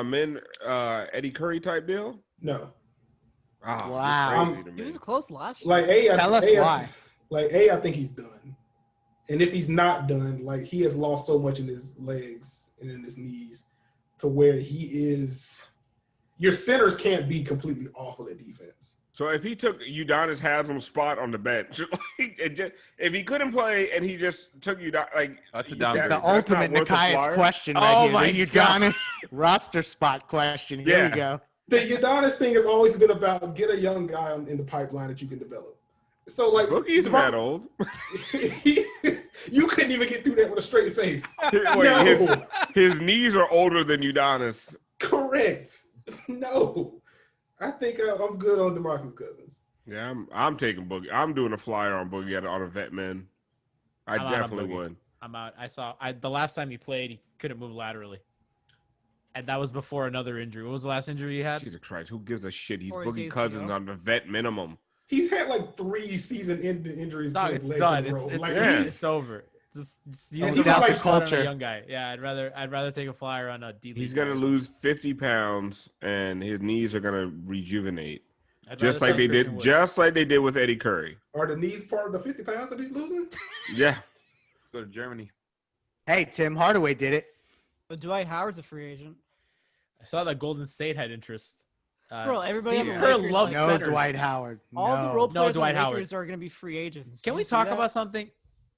min Eddie Curry type deal? No. Oh, Wow. you're crazy to He me. was close last year. Like, Tell us why. I think he's done. And if he's not done, like, he has lost so much in his legs and in his knees to where he is. Your centers can't be completely awful at defense. So if he took Udonis Haslam's spot on the bench, if he couldn't play and he just took like That's a That's downgrade. the ultimate not worth a Nekias flyer? question Oh right my here. The God. Udonis roster spot question. Here Yeah. we go. The Udonis thing has always been about get a young guy in the pipeline that you can develop. So, like, Boogie's that old. You couldn't even get through that with a straight face. Wait, No. his knees are older than Udonis. Correct. No. I think I'm good on DeMarcus Cousins. Yeah, I'm taking Boogie. I'm doing a flyer on Boogie on a vet man. I I'm out on definitely Boogie. would. I'm out. The last time he played, he couldn't move laterally. And that was before another injury. What was the last injury he had? Jesus Christ, who gives a shit? He's Or his Boogie ACL. Cousins on the vet minimum. He's had like 3 season-ending injuries to Dog, his it's legs done. in a row. It's, Like, yeah. it's over. Just He's use like a shot on culture. a young guy. Yeah, I'd rather take a flyer on a D league. He's gonna lose 50 pounds, and his knees are gonna rejuvenate, I'd just rather like they sell did, Christian Wood. just like they did with Eddie Curry. Are the knees part of the 50 pounds that he's losing? Yeah, Go to Germany. Hey, Tim Hardaway did it. But Dwight Howard's a free agent. I saw that Golden State had interest. Bro, everybody Steve on the Kerr Lakers, loves like- No centers. Dwight Howard. All no. the role No players Dwight on the Howard. Lakers are going to be free agents. Can Did we you see talk that? about something?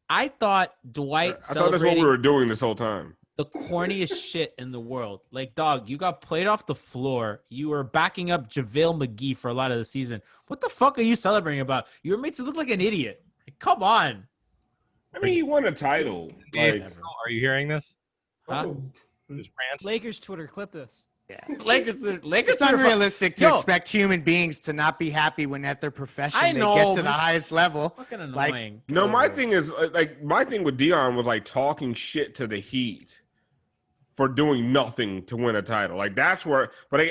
I thought Dwight I thought that's what we were doing this whole time. the corniest shit in the world. Like, dog, you got played off the floor. You were backing up JaVale McGee for a lot of the season. What the fuck are you celebrating about? You were made to look like an idiot. Like, come on. I mean, he won a title. Like, Are you hearing this? Huh? Oh, This rant? Lakers Twitter, clip this. Lakers It's unrealistic to expect human beings to not be happy when at their profession I know, they get to the but- highest level. fucking Like, annoying. no, my thing is my thing with Dion was like talking shit to the Heat for doing nothing to win a title. Like that's where, but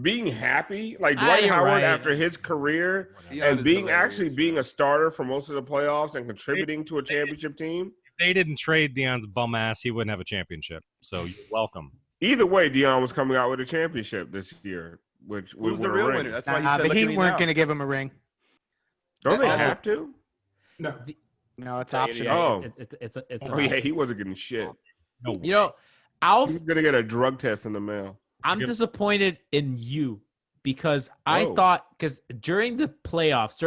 being happy, like Dwight Howard right. after his career Dion and is being hilarious, actually being a starter for most of the playoffs and contributing to a championship team. If they didn't trade Dion's bum ass, he wouldn't have a championship. So you're welcome. Either way, Dion was coming out with a championship this year, which Who's would the win a real ring. winner? That's why he Nah, said, the "Look at Heat me weren't now." going to give him a ring. Don't they Also- have to? no. No, it's Yeah, optional. Oh. it's Oh yeah, he wasn't getting shit. No, You know, Alf, He's gonna get a drug test in the mail. I'm disappointed in you because I Whoa. thought because during the playoffs,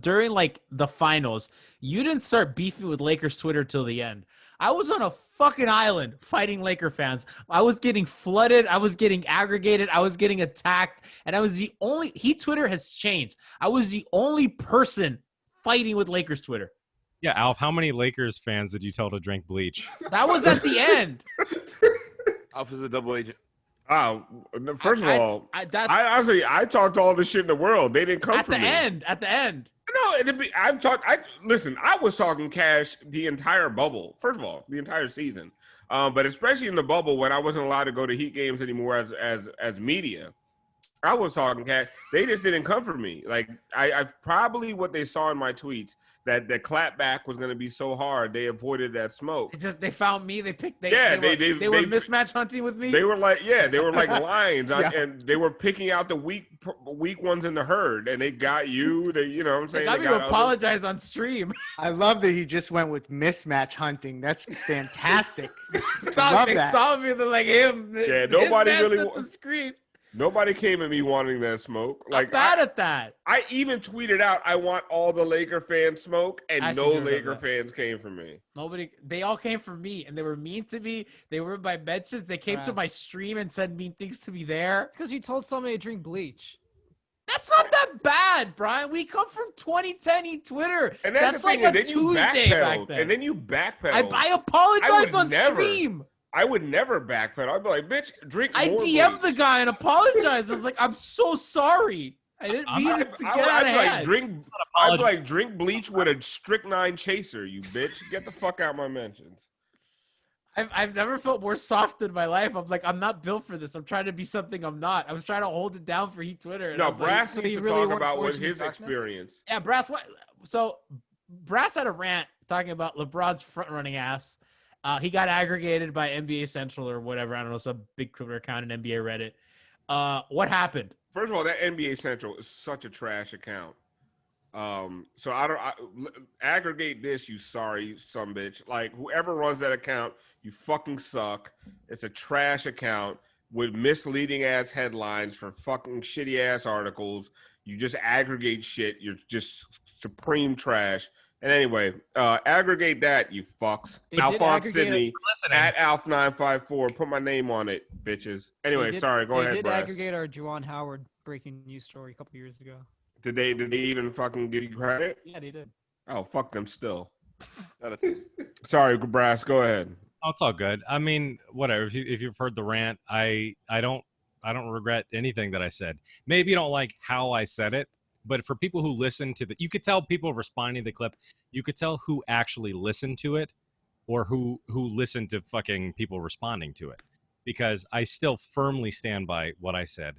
during like the finals, you didn't start beefing with Lakers Twitter till the end. I was on a fucking island fighting Laker fans. I was getting flooded. I was getting aggregated. I was getting attacked. And I was the only Heat Twitter has changed. I was the only person fighting with Lakers Twitter. Yeah, Alf, how many Lakers fans did you tell to drink bleach? That was at the end. Alpha's a double agent. First of all, that's I honestly I talked all the shit in the world. They didn't come at for the me. end. At the end. No, I've talked. Listen. I was talking cash the entire bubble. First of all, the entire season, but especially in the bubble when I wasn't allowed to go to Heat games anymore as media. I was talking cash. They just didn't come for me. Like I probably what they saw in my tweets that the clapback was going to be so hard they avoided that smoke. They found me. They picked. They Yeah, were they mismatch hunting with me. They were like lions, Yeah. and they were picking out the weak ones in the herd, and they got you. They, you know what I'm They saying? got They me to got apologize on stream. I love that he just went with mismatch hunting. That's fantastic. Stop, love they that. saw me. They're like him. Yeah, His nobody man's really at wa- the screen. Nobody came at me wanting that smoke. Like bad at that. I even tweeted out, I want all the Laker fans smoke, and I no actually do remember Laker that. fans came for me. Nobody. They all came for me, and they were mean to me. They were my mentions. They came to my stream and said mean things to me there. It's because you told somebody to drink bleach. That's not that bad, Brian. We come from 2010 Twitter. And That's the like thing, a and then you Tuesday back backpedaled, then. and then you backpedaled. I apologized on never. stream. I would never backpedal. I'd be like, bitch, drink I more DM'd the bleach. guy and apologized. I was like, I'm so sorry. I didn't mean it to get out of I'd be like, hand. I'd be like, drink bleach with a strychnine chaser, you bitch. Get the fuck out of my mentions. I've never felt more soft in my life. I'm like, I'm not built for this. I'm trying to be something I'm not. I was trying to hold it down for Heat Twitter. And I No, was like, Brass so needs you to really talk weren't about what forced into his darkness? experience. yeah, Brass. So Brass had a rant talking about LeBron's front running ass. He got aggregated by NBA Central or whatever. I don't know, some big Twitter account in NBA Reddit. What happened? First of all, that NBA Central is such a trash account. So aggregate this, you sorry son bitch. Like whoever runs that account, you fucking suck. It's a trash account with misleading ass headlines for fucking shitty ass articles. You just aggregate shit. You're just supreme trash. And anyway, aggregate that, you fucks. They did Alphonse aggregate Sidney Listening. at Alf954. Put my name on it, bitches. Anyway, sorry. Go ahead, They did Brass. aggregate our Juwan Howard breaking news story a couple years ago. Did they even fucking give you credit? Yeah, they did. Oh, fuck them still. Not a- Sorry, Brass. Go ahead. Oh, it's all good. I mean, whatever. If you've heard the rant, I don't regret anything that I said. Maybe you don't like how I said it, but for people who listen to you could tell people responding to the clip. You could tell who actually listened to it, or who listened to fucking people responding to it, because I still firmly stand by what I said.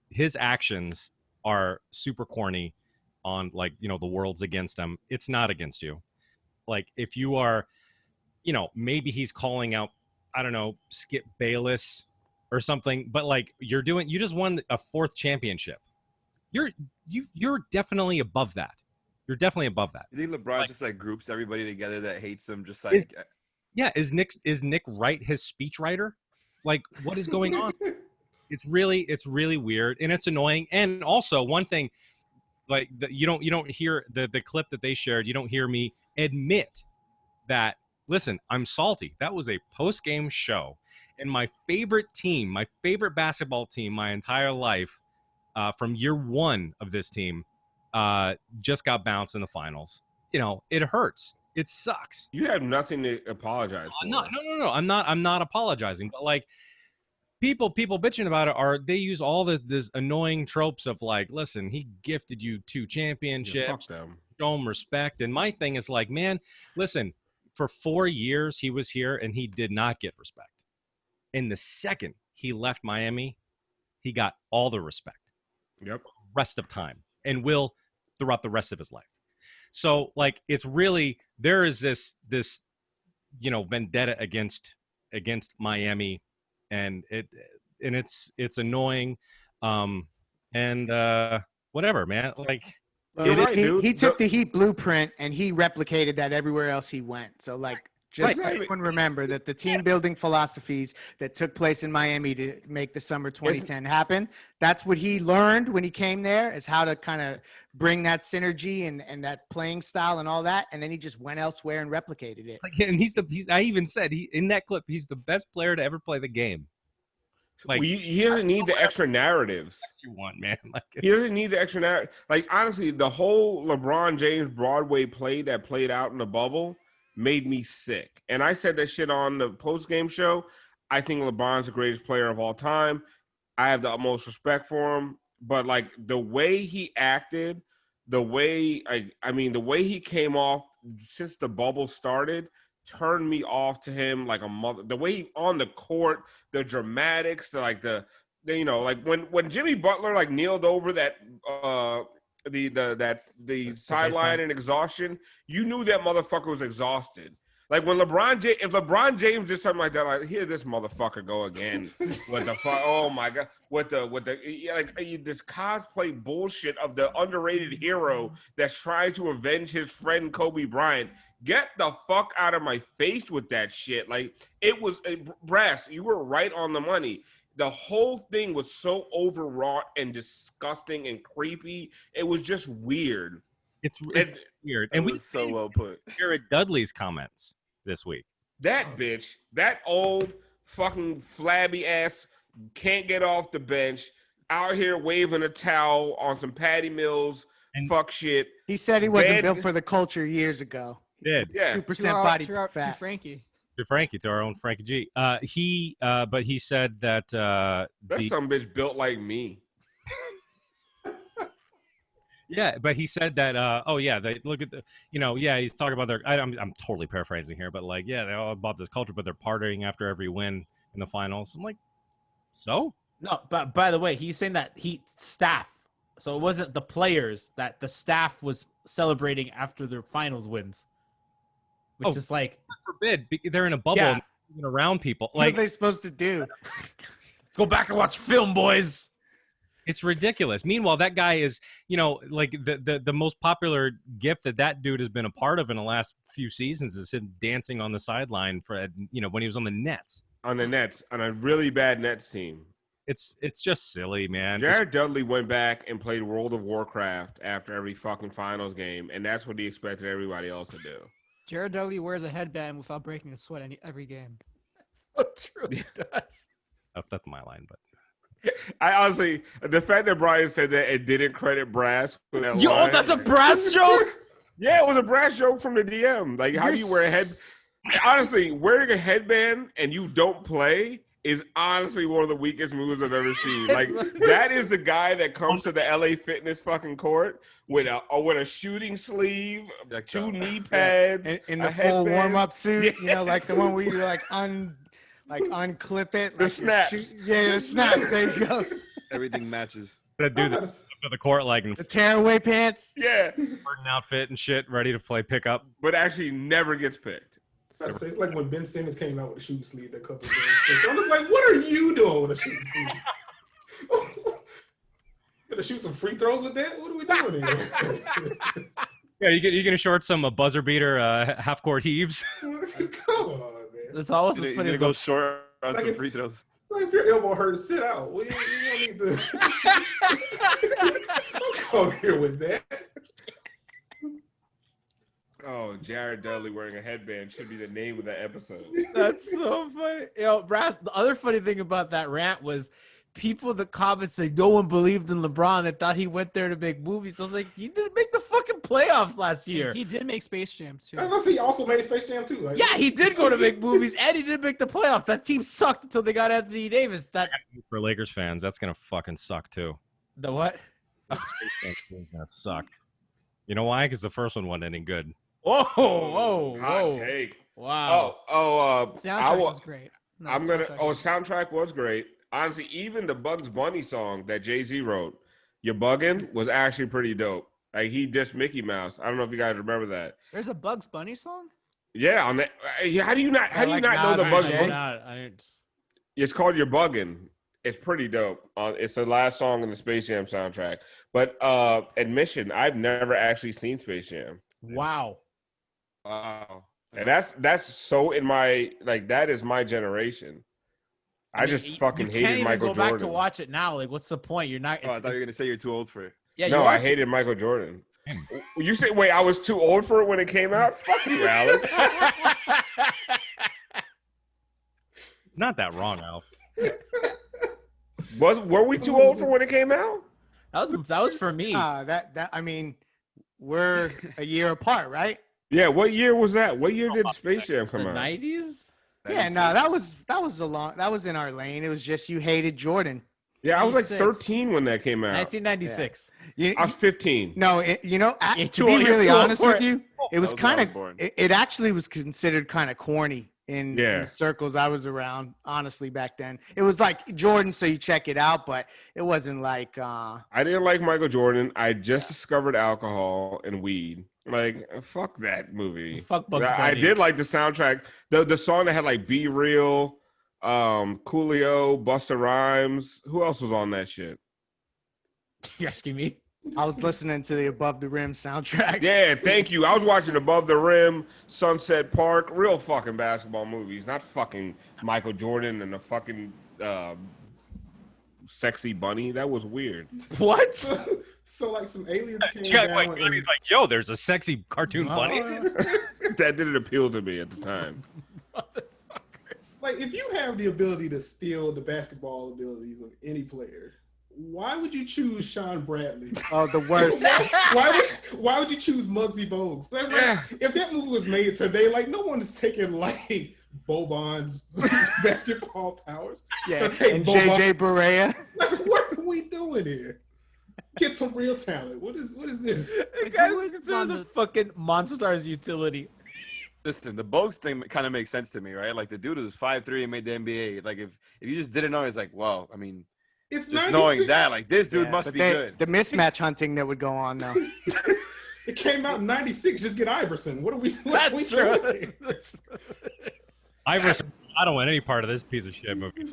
His actions are super corny. On like the world's against him. It's not against you. Like if you are. Maybe he's calling out, I don't know, Skip Bayless or something, but like you just won a 4th championship. You're definitely above that. You're definitely above that. You think LeBron just like groups everybody together that hates him? Just like Yeah, is Nick Wright his speechwriter? Like what is going on? It's really weird and it's annoying. And also one thing, like you don't hear the clip that they shared. You don't hear me admit that listen, I'm salty. That was a post-game show. And my favorite team, my favorite basketball team my entire life, from year one of this team, just got bounced in the finals. You know, it hurts. It sucks. You have nothing to apologize for. No. I'm not apologizing. But like people bitching about it they use all this annoying tropes of like, listen, he gifted you 2 championships. Fuck them. Show him respect. And my thing is like, man, listen, for 4 years he was here and he did not get respect. In the second he left Miami, he got all the respect. Yep. Rest of time, and will throughout the rest of his life. So like, it's really, there is this vendetta against Miami, and it's annoying, and whatever, man. Like, he took the Heat blueprint and he replicated that everywhere else he went. So like, just everyone remember that the team building philosophies that took place in Miami to make the summer 2010 happen, that's what he learned when he came there, is how to kind of bring that synergy and that playing style and all that. And then he just went elsewhere and replicated it. Like, and I even said in that clip, he's the best player to ever play the game. Like, he doesn't need the extra narratives. You want, man. Like, he doesn't need the extra narrative. Like, honestly, the whole LeBron James Broadway play that played out in the bubble made me sick. And I said that shit on the post-game show. I think LeBron's the greatest player of all time. I have the utmost respect for him. But, like, the way he acted, the way he came off since the bubble started turned me off to him like a mother. The way he on the court, the dramatics, like when Jimmy Butler like kneeled over that the sideline in exhaustion, you knew that motherfucker was exhausted. Like when if LeBron James did something like that, like, here this motherfucker go again with the oh my god, with this cosplay bullshit of the underrated hero that's trying to avenge his friend Kobe Bryant. Get the fuck out of my face with that shit. Like, it was Brass, you were right on the money. The whole thing was so overwrought and disgusting and creepy. It was just weird. It's weird. And we so well put. Jared Dudley's comments this week. That bitch, that old fucking flabby ass, can't get off the bench, out here waving a towel on some Patty Mills fuck shit. He said he wasn't built for the culture years ago. Did. Yeah. 2% body fat. To Frankie. To Frankie, to our own Frankie G. But he said that that's some bitch built like me. Yeah, but he said that. They look at the. He's talking about their. I'm totally paraphrasing here, but like, yeah, they all about this culture, but they're partying after every win in the finals. I'm like, so no, but by the way, he's saying that Heat staff. So it wasn't the players, that the staff was celebrating after their finals wins. Which is like, God forbid, they're in a bubble and around people. Like, what are they supposed to do? Let's go back and watch film, boys. It's ridiculous. Meanwhile, that guy is, like the most popular gift that dude has been a part of in the last few seasons is him dancing on the sideline for, when he was on the Nets. On the Nets, on a really bad Nets team. It's just silly, man. Jared Dudley went back and played World of Warcraft after every fucking finals game, and that's what he expected everybody else to do. Jared Dudley wears a headband without breaking a sweat every game. So true, he does. That's my line, but I honestly, the fact that Brian said that it didn't credit Brass for that line, that's a Brass joke? Yeah, it was a Brass joke from the DM. Like, how do you wear a head? Honestly, wearing a headband and you don't play is honestly one of the weakest moves I've ever seen. Like, that is the guy that comes to the LA Fitness fucking court with a shooting sleeve, 2 knee pads, in the full warm-up suit, like the one where you unclip it. The like snaps. The snaps. There you go. Everything matches. do this to the court like in the tearaway pants. Yeah. Harden outfit and shit, ready to play pickup. But actually never gets picked. I'd say it's like when Ben Simmons came out with a shooting sleeve that covered his. I'm just like, what are you doing with a shooting sleeve? Gonna shoot some free throws with that? What are we doing here? Yeah, you're gonna short some buzzer beater half court heaves. Come on, man. That's always He's gonna go short on some free throws. Like if your elbow hurts, sit out. We don't need to. Don't come here with that. Oh, Jared Dudley wearing a headband should be the name of the episode. That's so funny. Yo, Brass, the other funny thing about that rant was people in the comments say no one believed in LeBron. They thought he went there to make movies. I was like, you didn't make the fucking playoffs last year. He did make Space Jam too. I was gonna say he also made Space Jam too. Like, Yeah, he did go to make movies, and he did make the playoffs. That team sucked until they got Anthony Davis. That For Lakers fans, that's gonna fucking suck too. the what? It's gonna suck. You know why? Because the first one wasn't any good. Whoa, whoa, Hot whoa! take. Wow. Soundtrack was great. No, Soundtrack was great. Honestly, even the Bugs Bunny song that Jay-Z wrote, "You're Buggin'," was actually pretty dope. Like he just Mickey Mouse. I don't know if you guys remember that. There's a Bugs Bunny song? Yeah, on that. How do you not know the Bugs Bunny? It's called "You're Buggin'." It's pretty dope. It's the last song in the Space Jam soundtrack. But admission, I've never actually seen Space Jam. Wow. And that's so in my that is my generation. I just fucking hated Michael Jordan. Go back to watch it now. Like, what's the point? You're not. I thought you were gonna say you're too old for it. Yeah. No, I hated Michael Jordan. You say, wait, I was too old for it when it came out? Fuck you, Alex. Not that wrong, Alf. Were we too old for when it came out? That was for me. I mean, we're a year apart, right? Yeah. What year was that? What year did Space Jam come The out? 90s. Yeah, no, that was in our lane. It was just you hated Jordan. Yeah, I was like 13 when that came out. 1996. Yeah. I was 15. No, to be you're really too old honest for with it. you, it was That was kind when I was born. of. It actually was considered kind of corny in Yeah. the circles I was around. Honestly, back then, it was like Jordan, so you check it out, but it wasn't like. I didn't like Michael Jordan. I just discovered alcohol and weed. Like, fuck that movie. Fuck Bugs Bunny. I did like the soundtrack. The song that had like "Be Real," Coolio, Busta Rhymes. Who else was on that shit? You're asking me? I was listening to the Above the Rim soundtrack. Yeah, thank you. I was watching Above the Rim, Sunset Park, real fucking basketball movies, not fucking Michael Jordan and the fucking sexy bunny. That was weird. What? So like some aliens came Yeah, down. like, and- he's like, yo, there's a sexy cartoon bunny. That didn't appeal to me at the time. Like, if you have the ability to steal the basketball abilities of any player, why would you choose Sean Bradley? Oh, the worst. why would you choose Muggsy Bogues? If that movie was made today, like, no one is taking like Boban's basketball powers. Yeah, Take and Boban. JJ Barea. Like, what are we doing here? Get some real talent. What is this? The guy's considered the fucking Monstars utility. Listen, the Bogues thing kind of makes sense to me, right? Like the dude was 5'3" and made the NBA. Like if you just didn't know, it's like, well, I mean, It's just 96. knowing that, like this dude must but be good. The mismatch hunting that would go on though. It came out in 96. Just get Iverson. What are we That's doing true. here? Iverson, I don't want any part of this piece of shit movie.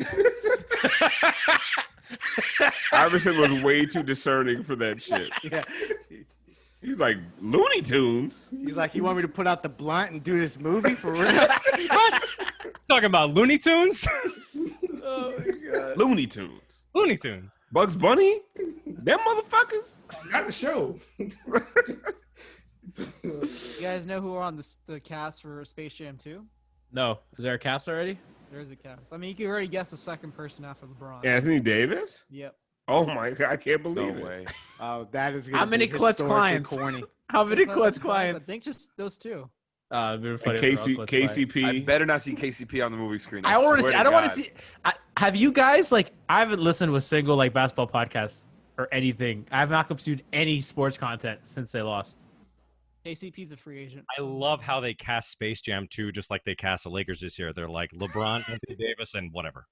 Iverson was way too discerning for that shit. Yeah. He's like, Looney Tunes? He's like, you want me to put out the blunt and do this movie for real? What? Talking about Looney Tunes? Oh my god. Looney Tunes. Looney Tunes. Bugs Bunny? Them motherfuckers? Not the show. You guys know who are on the cast for Space Jam 2? No, is there a cast already? There is a cast. I mean, you can already guess the second person after LeBron. Anthony Davis? Yep. Oh my god, I can't No believe it. way. Oh, that is gonna How many be clutch historically clients? corny. How many clutch I clients? think just those two. It'd be funny And if they're all clutch clients. I KCP. better not see KCP on the movie screen. I don't want to swear see. I don't want to God. see. Have you guys I haven't listened to a single basketball podcast or anything. I have not consumed any sports content since they lost. KCP's a free agent. I love how they cast Space Jam 2 just like they cast the Lakers this year. They're like LeBron, Anthony Davis, and whatever.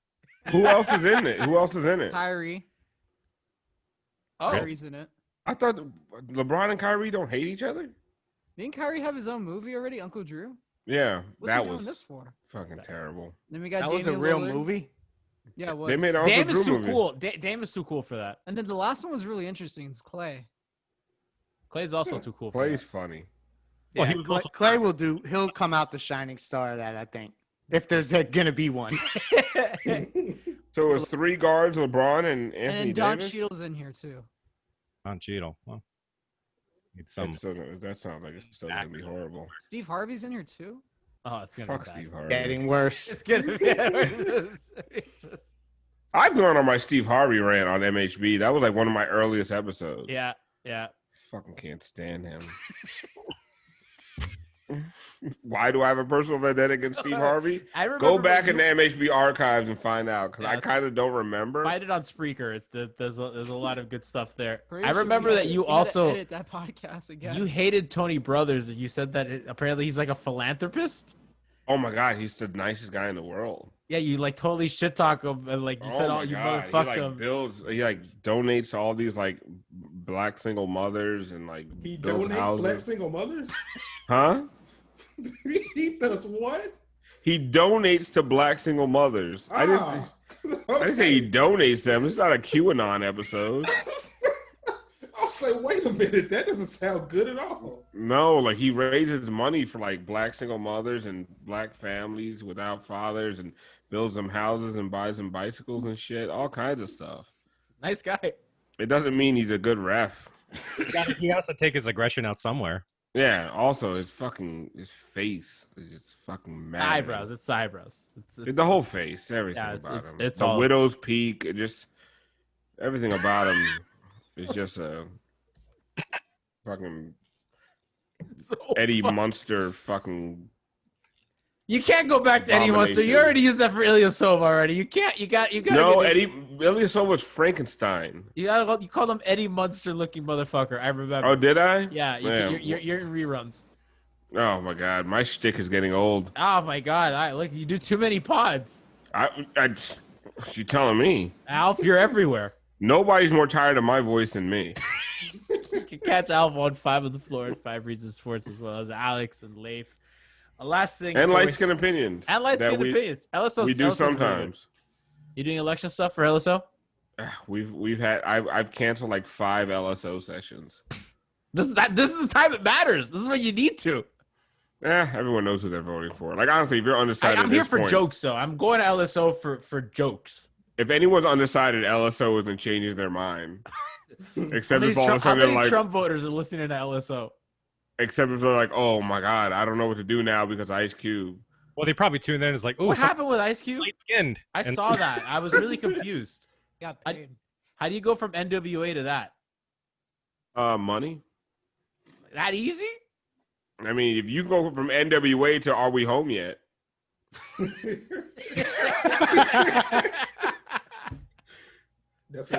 Who else is in it? Who else is in it? Kyrie. Oh, Kyrie's in it. I thought LeBron and Kyrie don't hate each other. Didn't Kyrie have his own movie already, Uncle Drew? Yeah, What's that he doing was this for? fucking terrible. Then we got That was a Damian real Lillard. movie. Yeah, it was. They made an Uncle Dame is Drew too movie. cool. Dame is too cool for that. And then the last one was really interesting. It's Clay. Clay's also too cool for Clay's that. funny. Well, Yeah, he was Clay, also- Clay will do. He'll come out the shining star of that, I think, if there's gonna be one. So it was 3 guards, LeBron and Anthony And Don Davis. Cheadle's in here too. On Cheadle. Well, Need some. That sounds like it's still gonna be horrible. Steve Harvey's in here too. Oh, it's gonna Fuck be bad. Steve Harvey. Getting worse. It's gonna be. It's just- I've gone on my Steve Harvey rant on MHB. That was like one of my earliest episodes. yeah. Fucking can't stand him. Why do I have a personal vendetta against Steve Harvey? I remember Go back in when the MHB archives and find out because I Yes. kind of don't remember. Find it on Spreaker. There's a lot of good stuff there. Pretty I sure remember we that gotta- you we gotta also edit that podcast again. you hated Tony Brothers. You said that apparently he's like a philanthropist. Oh my god, he's the nicest guy in the world. Yeah, you like totally shit talk him and like you said all you motherfucked him. He like donates to all these like black single mothers and like He builds donates houses. black single mothers. Huh? He does what? He donates to black single mothers. I didn't say he donates them. It's not a QAnon episode. I was like, wait a minute, that doesn't sound good at all. No, like he raises money for like black single mothers and black families without fathers and builds them houses and buys them bicycles and shit, all kinds of stuff. Nice guy. It doesn't mean he's a good ref. He has to take his aggression out somewhere. Yeah, also his face is just fucking mad. Eyebrows. It's eyebrows. It's The whole face, everything Yeah, about him. it's the all- widow's peak, everything about him is just a fucking so Eddie fun. Munster fucking. You can't go back to Eddie Munster. You Abomination. already used that for Ilyasova already. You can't. You got. No, Ilyasova was Frankenstein. You called him Eddie Munster looking motherfucker. I remember. Oh, did I? Yeah. You're in reruns. Oh my god, my shtick is getting old. Oh my god! Look, you do too many pods. You telling me? Alf, you're everywhere. Nobody's more tired of my voice than me. You can catch Alf on 5 on the floor and 5 Reasons Sports as well as Alex and Leif. Last thing. And Corey- light skin opinions. And light that skin opinions. LSO. We do sometimes. You doing election stuff for LSO? I've canceled like 5 LSO sessions. This is the time it matters. This is what you need to. Everyone knows who they're voting for. Like honestly, if you're undecided, I'm at here this for point, jokes, though. I'm going to LSO for jokes. If anyone's undecided, LSO isn't changing their mind. Except if all of a How sudden they're many like, Trump voters are listening to LSO? except if they're like, oh my god, I don't know what to do now because Ice Cube. Well, they probably tuned in and it's like, oh, What happened with Ice Cube? light skinned. I saw that. I was really confused. got paid. How do you go from NWA to that? Money. That easy? I mean, if you go from NWA to Are We Home Yet? That's